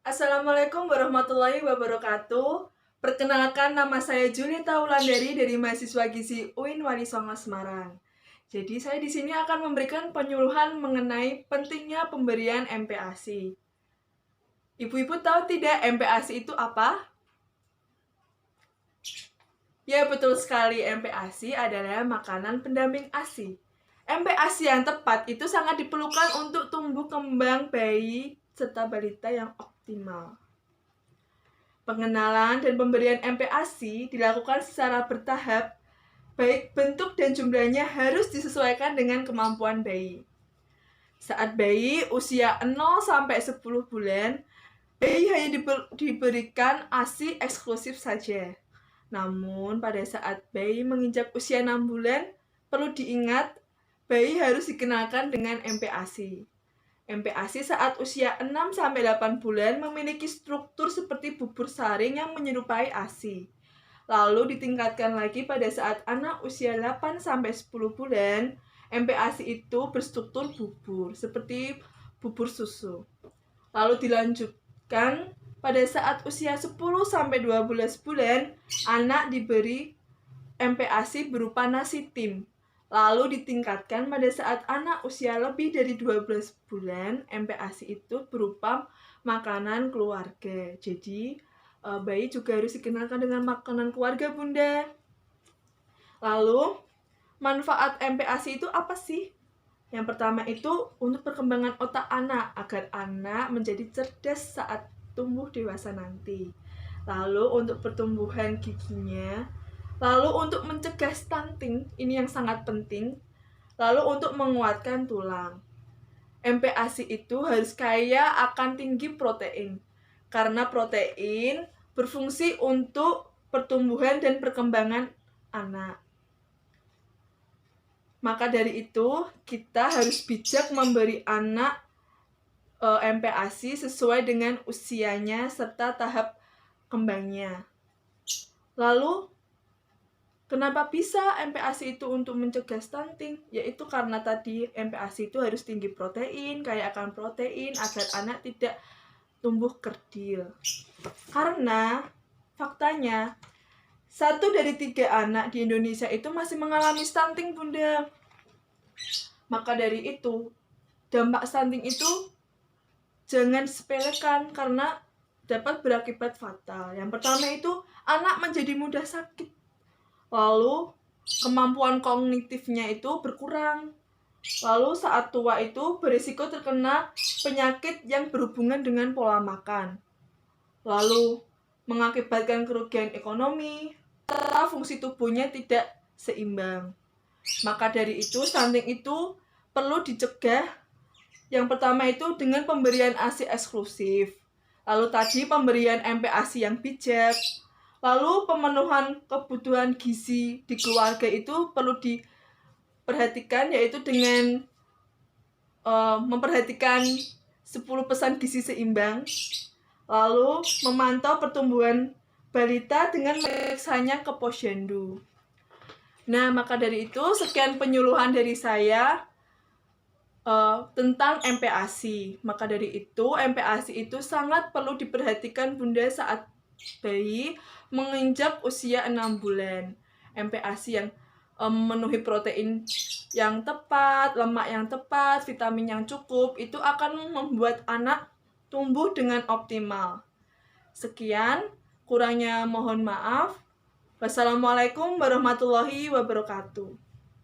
Assalamualaikum warahmatullahi wabarakatuh. Perkenalkan, nama saya Junita Wulandari dari mahasiswa Gizi UIN Wali Songo Semarang. Jadi saya di sini akan memberikan penyuluhan mengenai pentingnya pemberian MPASI. Ibu-ibu tahu tidak MPASI itu apa? Ya, betul sekali, MPASI adalah makanan pendamping ASI. MPASI yang tepat itu sangat diperlukan untuk tumbuh kembang bayi serta balita yang optimal. Pengenalan dan pemberian MPASI dilakukan secara bertahap, baik bentuk dan jumlahnya harus disesuaikan dengan kemampuan bayi. Saat bayi usia 0-10 bulan, bayi hanya diberikan ASI eksklusif saja. Namun, pada saat bayi menginjak usia 6 bulan, perlu diingat, bayi harus dikenalkan dengan MPASI. MPASI saat usia 6-8 bulan memiliki struktur seperti bubur saring yang menyerupai ASI. Lalu ditingkatkan lagi pada saat anak usia 8-10 bulan, MPASI itu berstruktur bubur, seperti bubur susu. Lalu dilanjutkan pada saat usia 10-12 bulan, anak diberi MPASI berupa nasi tim. Lalu ditingkatkan pada saat anak usia lebih dari 12 bulan, MPASI itu berupa makanan keluarga. Jadi, bayi juga harus dikenalkan dengan makanan keluarga, Bunda. Lalu, manfaat MPASI itu apa sih? Yang pertama itu untuk perkembangan otak anak, agar anak menjadi cerdas saat tumbuh dewasa nanti. Lalu untuk pertumbuhan giginya, lalu untuk mencegah stunting, ini yang sangat penting. Lalu untuk menguatkan tulang. MPASI itu harus kaya akan tinggi protein, karena protein berfungsi untuk pertumbuhan dan perkembangan anak. Maka dari itu, kita harus bijak memberi anak MPASI sesuai dengan usianya serta tahap kembangnya. Lalu, kenapa bisa MPASI itu untuk mencegah stunting? Yaitu karena tadi MPASI itu harus tinggi protein, kaya akan protein, agar anak tidak tumbuh kerdil. Karena faktanya, 1 dari 3 anak di Indonesia itu masih mengalami stunting, Bunda. Maka dari itu, dampak stunting itu jangan disepelekan karena dapat berakibat fatal. Yang pertama itu, anak menjadi mudah sakit. Lalu, kemampuan kognitifnya itu berkurang. Lalu, saat tua itu berisiko terkena penyakit yang berhubungan dengan pola makan. Lalu, mengakibatkan kerugian ekonomi, serta fungsi tubuhnya tidak seimbang. Maka dari itu, stunting itu perlu dicegah. Yang pertama itu dengan pemberian ASI eksklusif. Lalu tadi pemberian MPASI yang bijak. Lalu pemenuhan kebutuhan gizi di keluarga itu perlu diperhatikan, yaitu dengan memperhatikan 10 pesan gizi seimbang. Lalu memantau pertumbuhan balita dengan memeriksanya ke posyandu. Nah, maka dari itu sekian penyuluhan dari saya tentang MPASI. Maka dari itu MPASI itu sangat perlu diperhatikan Bunda saat bayi menginjak usia 6 bulan. MPASI yang memenuhi protein yang tepat, lemak yang tepat, vitamin yang cukup, itu akan membuat anak tumbuh dengan optimal. Sekian, kurangnya mohon maaf. Wassalamualaikum warahmatullahi wabarakatuh.